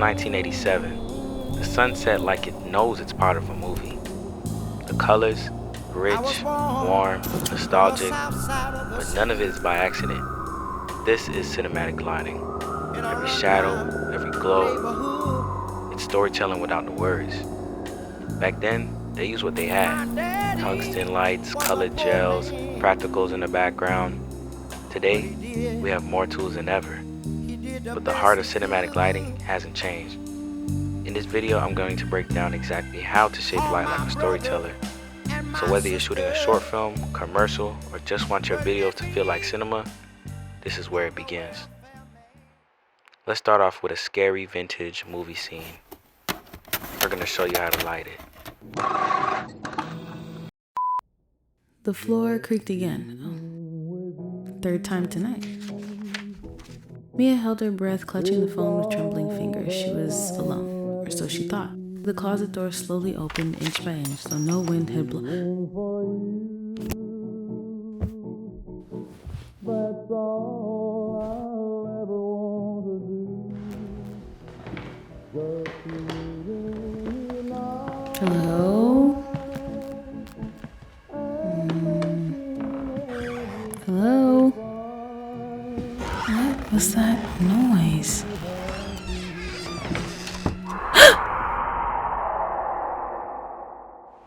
1987. The sun set like it knows it's part of a movie. The colors, rich, warm, nostalgic, but none of it is by accident. This is cinematic lighting. Every shadow, every glow, it's storytelling without the words. Back then, they used what they had. Tungsten lights, colored gels, practicals in the background. Today, we have more tools than ever. But the heart of cinematic lighting hasn't changed. In this video, I'm going to break down exactly how to shape light like a storyteller. So whether you're shooting a short film, commercial, or just want your videos to feel like cinema, this is where it begins. Let's start off with a scary vintage movie scene. We're going to show you how to light it. The floor creaked again. Third time tonight. Mia held her breath, clutching the phone with trembling fingers. She was alone, or so she thought. The closet door slowly opened inch by inch, though no wind had blown. Hello? Hello? What was that noise?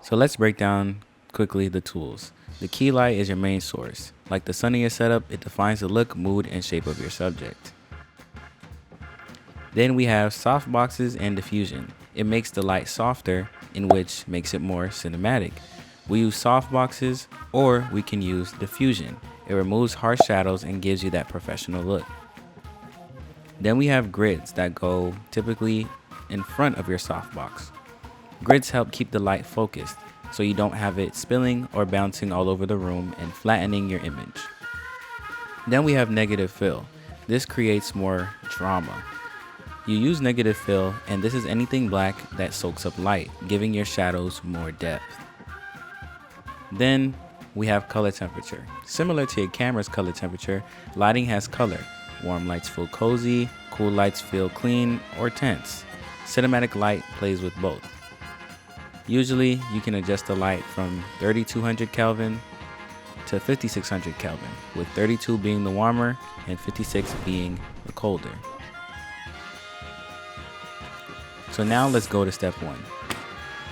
So let's break down quickly the tools. The key light is your main source. Like the sun in your setup, it defines the look, mood, and shape of your subject. Then we have soft boxes and diffusion. It makes the light softer, in which makes it more cinematic. We use soft boxes, or we can use diffusion. It removes harsh shadows and gives you that professional look. Then we have grids that go typically in front of your softbox. Grids help keep the light focused, so you don't have it spilling or bouncing all over the room and flattening your image. Then we have negative fill. This creates more drama. You use negative fill, and this is anything black that soaks up light, giving your shadows more depth. Then we have color temperature. Similar to your camera's color temperature, lighting has color. Warm lights feel cozy, cool lights feel clean or tense. Cinematic light plays with both. Usually, you can adjust the light from 3200 Kelvin to 5600 Kelvin, with 32 being the warmer and 56 being the colder. So now let's go to step one.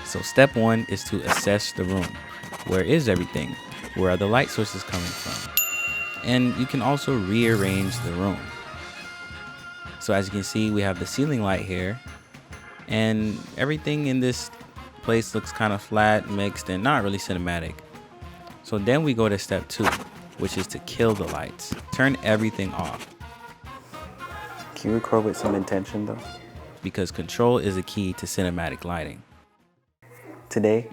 So step one is to assess the room. Where is everything? Where are the light sources coming from? And you can also rearrange the room. So as you can see, we have the ceiling light here, and everything in this place looks kind of flat, mixed, and not really cinematic. So then we go to step two, which is to kill the lights. Turn everything off. Can you record with some intention though? Because control is a key to cinematic lighting. Today,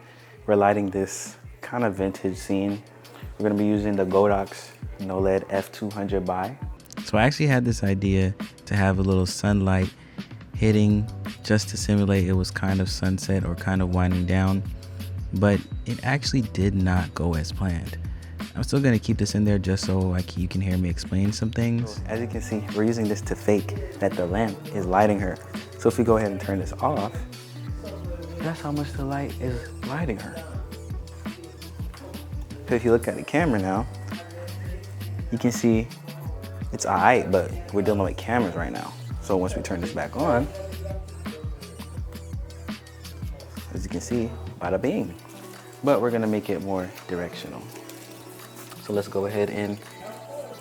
we're lighting this kind of vintage scene. We're gonna be using the Godox NOLED F200 Bi. So I actually had this idea to have a little sunlight hitting just to simulate it was kind of sunset or kind of winding down, but it actually did not go as planned. I'm still gonna keep this in there just so you can hear me explain some things. So as you can see, we're using this to fake that the lamp is lighting her. So if we go ahead and turn this off, that's how much the light is lighting her. So if you look at the camera now, you can see it's alright, but we're dealing with cameras right now. So once we turn this back on, as you can see, bada bing. But we're gonna make it more directional. So let's go ahead and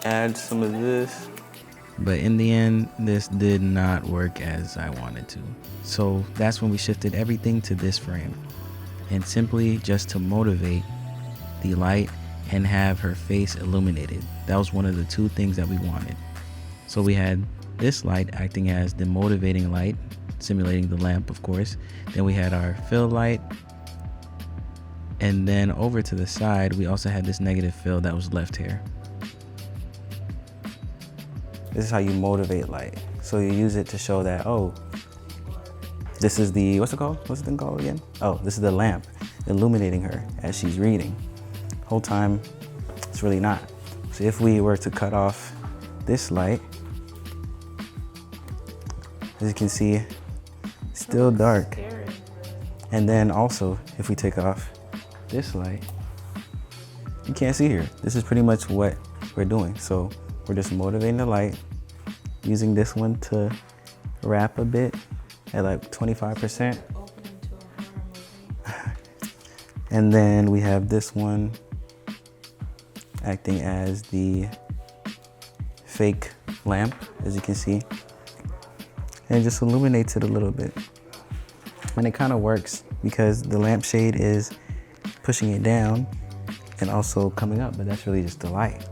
add some of this. But in the end, this did not work as I wanted to. So that's when we shifted everything to this frame, and simply just to motivate the light and have her face illuminated. That was one of the two things that we wanted. So we had this light acting as the motivating light, simulating the lamp, of course. Then we had our fill light, and then over to the side we also had this negative fill that was left here. This is how you motivate light. So you use it to show that, oh, this is the, what's it called? What's the thing called again? Oh, this is the lamp illuminating her as she's reading. Whole time, it's really not. So if we were to cut off this light, as you can see, Still dark. And then also, if we take off this light, you can't see here. This is pretty much what we're doing. So we're just motivating the light, using this one to wrap a bit at like 25%. And then we have this one acting as the fake lamp, as you can see. And it just illuminates it a little bit. And it kind of works because the lampshade is pushing it down and also coming up, but that's really just the light.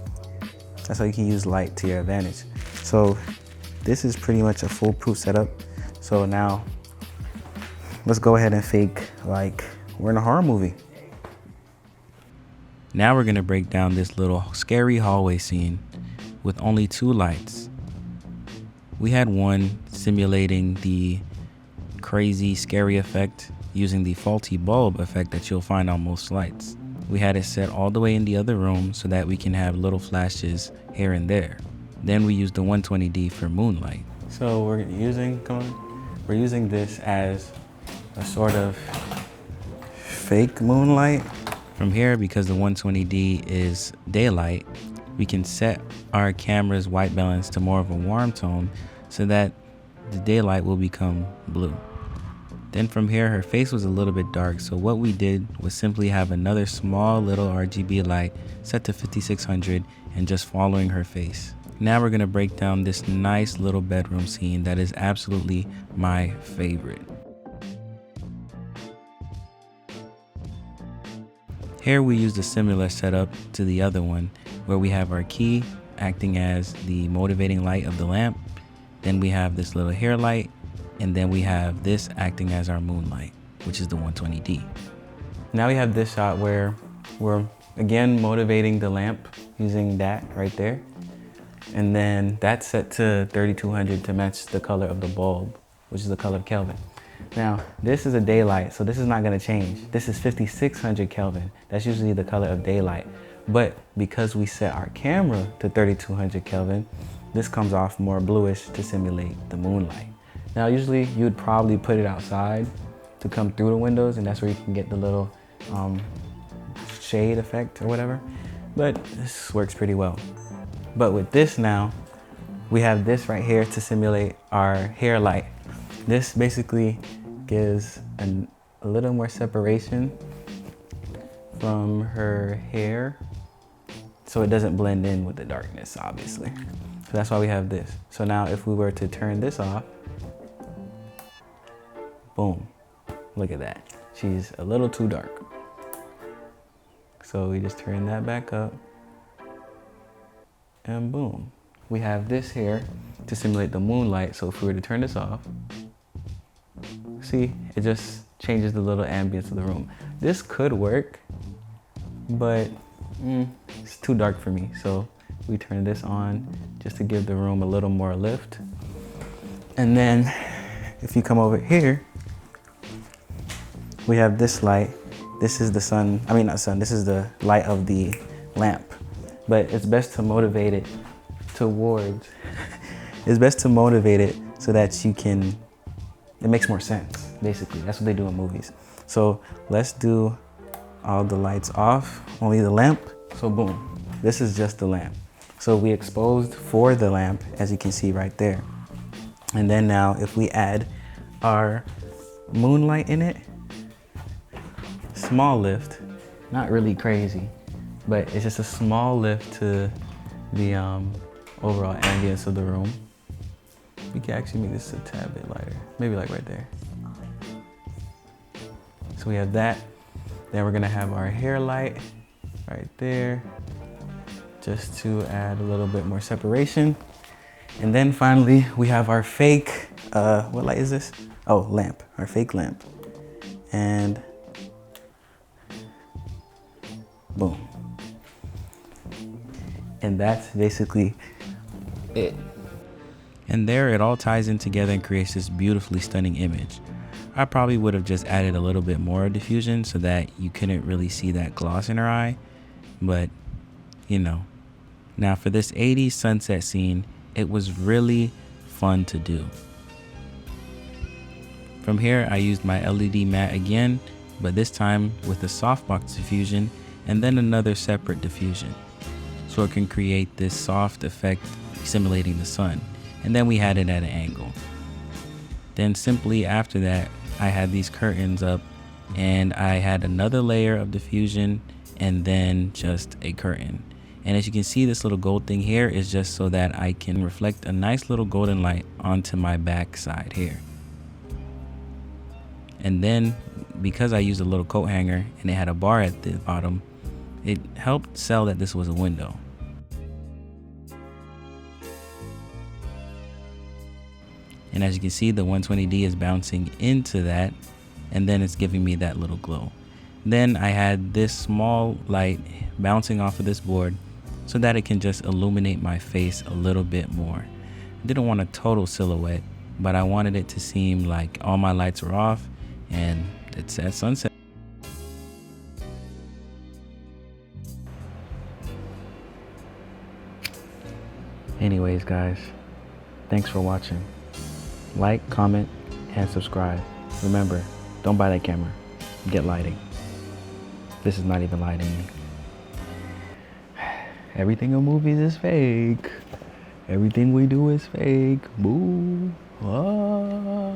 That's how you can use light to your advantage. So this is pretty much a foolproof setup. So now let's go ahead and fake like we're in a horror movie. Now we're gonna break down this little scary hallway scene with only 2 lights. We had one simulating the crazy scary effect using the faulty bulb effect that you'll find on most lights. We had it set all the way in the other room so that we can have little flashes here and there. Then we used the 120D for Moonlight. So we're using this as a sort of fake moonlight. From here, because the 120D is daylight, we can set our camera's white balance to more of a warm tone so that the daylight will become blue. Then from here, her face was a little bit dark, so what we did was simply have another small little RGB light set to 5600 and just following her face. Now we're gonna break down this nice little bedroom scene that is absolutely my favorite. Here we used a similar setup to the other one, where we have our key acting as the motivating light of the lamp. Then we have this little hair light, and then we have this acting as our moonlight, which is the 120D. Now we have this shot where we're again motivating the lamp using that right there. And then that's set to 3200 to match the color of the bulb, which is the color of Kelvin. Now, this is a daylight, so this is not gonna change. This is 5600 Kelvin. That's usually the color of daylight. But because we set our camera to 3200 Kelvin, this comes off more bluish to simulate the moonlight. Now, usually you'd probably put it outside to come through the windows, and that's where you can get the little shade effect or whatever. But this works pretty well. But with this now, we have this right here to simulate our hair light. This basically gives a little more separation from her hair so it doesn't blend in with the darkness, obviously. So that's why we have this. So now if we were to turn this off, boom, look at that. She's a little too dark. So we just turn that back up and boom. We have this here to simulate the moonlight. So if we were to turn this off, see, it just changes the little ambience of the room. This could work, but it's too dark for me. So we turn this on just to give the room a little more lift. And then if you come over here, we have this light. This is the sun, I mean not sun, this is the light of the lamp. But it's best to motivate it towards, it's best to motivate it so that you can, it makes more sense, basically. That's what they do in movies. So let's do all the lights off, only the lamp. So boom, this is just the lamp. So we exposed for the lamp, as you can see right there. And then now if we add our moonlight in it, small lift, not really crazy, but it's just a small lift to the overall ambience of the room. We can actually make this a tad bit lighter, maybe like right there. So we have that. Then we're gonna have our hair light right there, just to add a little bit more separation. And then finally, we have our fake, what light is this? Oh, lamp, our fake lamp. And boom. And that's basically it. And there it all ties in together and creates this beautifully stunning image. I probably would have just added a little bit more diffusion so that you couldn't really see that gloss in her eye, but you know. Now for this 80s sunset scene, it was really fun to do. From here, I used my LED mat again, but this time with a softbox diffusion and then another separate diffusion, so it can create this soft effect simulating the sun. And then we had it at an angle. Then simply after that, I had these curtains up and I had another layer of diffusion and then just a curtain. And as you can see, this little gold thing here is just so that I can reflect a nice little golden light onto my back side here. And then because I used a little coat hanger and it had a bar at the bottom, it helped sell that this was a window. And as you can see, the 120D is bouncing into that, and then it's giving me that little glow. Then I had this small light bouncing off of this board so that it can just illuminate my face a little bit more. I didn't want a total silhouette, but I wanted it to seem like all my lights were off and it's at sunset. Anyways, guys, thanks for watching. Like, comment, and subscribe. Remember, don't buy that camera. Get lighting. This is not even lighting me. Everything in movies is fake. Everything we do is fake. Boo. Ah.